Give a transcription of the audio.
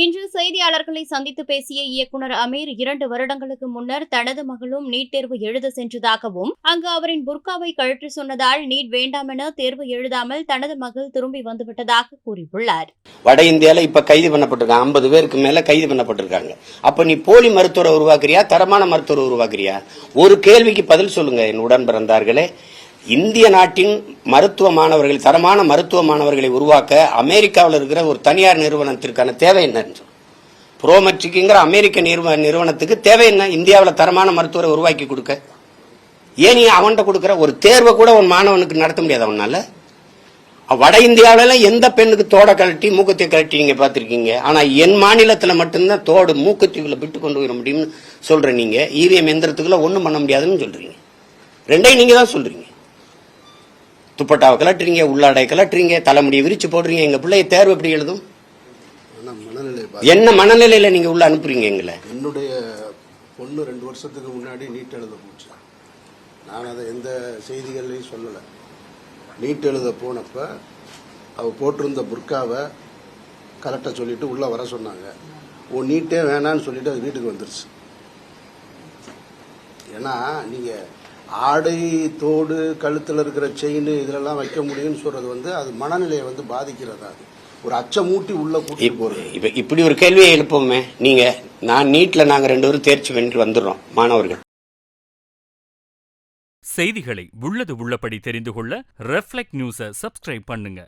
இன்று செய்தியாளர்களை சந்தித்து பேசிய இயக்குநர் அமீர் 2 வருடங்களுக்கு முன்னர் தனது மகளும் நீட் தேர்வு எழுத சென்றதாகவும் அங்கு அவரின் புர்காவை கழற்றி சொன்னதால் நீட் வேண்டாம் என தேர்வு எழுதாமல் தனது மகள் திரும்பி வந்துவிட்டதாக கூறியுள்ளார். வட இந்தியால இப்ப கைது பண்ணப்பட்டிருக்காங்க, 50 பேருக்கு மேல கைது பண்ணப்பட்டிருக்காங்க. அப்ப நீ போலி மருத்துவரை உருவாக்குறியா, தரமான மருத்துவரை உருவாக்குறியா? ஒரு கேள்விக்கு பதில் சொல்லுங்க என் உடன் பிறந்தார்களே. இந்திய நாட்டின் மருத்துவ மாணவர்கள், தரமான மருத்துவ மாணவர்களை உருவாக்க அமெரிக்காவில் இருக்கிற ஒரு தனியார் நிறுவனத்திற்கான தேவை என்ன? புரோமெட்ரிக்குங்கிற அமெரிக்க நிறுவனத்துக்கு தேவை என்ன? இந்தியாவில் தரமான மருத்துவரை உருவாக்கி கொடுக்க. ஏன் நீ அவன்கிட்ட கொடுக்கிற? ஒரு தேர்வை கூட ஒரு மாணவனுக்கு நடத்த முடியாது அவனால. வட இந்தியாவில எந்த பெண்ணுக்கு தோட கழட்டி மூக்கத்தை கழட்டி நீங்க பாத்திருக்கீங்க? ஆனா என் மாநிலத்துல மட்டும்தான் தோடு மூக்கத்தீவுல விட்டு கொண்டு வர முடியும்னு சொல்ற நீங்க. இவிஎம் எந்திரத்துக்குள்ள ஒண்ணும் பண்ண முடியாதுன்னு சொல்றீங்க. ரெண்டையும் நீங்க தான் சொல்றீங்க. துப்பட்டாவை கலட்டுறீங்க, உள்ளாடை கலட்டுறீங்க, தலைமுடியை விரிச்சு போடுறீங்க. எங்க பிள்ளைய தேர்வு எப்படி எழுதும்? என்ன மனநிலையில நீங்க உள்ள அனுப்புறீங்க எங்களை? என்னுடைய பொண்ணு 2 வருஷத்துக்கு முன்னாடி நீட் எழுத போச்சு. நான் அதை எந்த செய்திகள்லையும் சொல்லலை. நீட் எழுத போனப்ப அவ போட்டிருந்த புர்காவை கலட்ட சொல்லிட்டு உள்ள வர சொன்னாங்க. நீட்டே வேணான்னு சொல்லிட்டு அது வீட்டுக்கு வந்துருச்சு. ஏன்னா நீங்க ஆடை, தோடு, கழுத்தில் இருக்கிற செயின் இதெல்லாம் வைக்க முடியும்னு சொல்றது அது மனநிலையை பாதிக்கிறதா? ஒரு அச்சமூட்டி உள்ள கூட்டி போறது. இப்படி ஒரு கேள்வியை எழுப்போமே நீங்க. நான் நீட்ல நாங்க 2 பேரும் தேர்ச்சி வென்று வந்துடுறோம் மாணவர்கள். செய்திகளை உள்ளது உள்ளபடி தெரிந்து கொள்ள ரெஃப்ளெக்ட் நியூஸை சப்ஸ்கிரைப் பண்ணுங்க.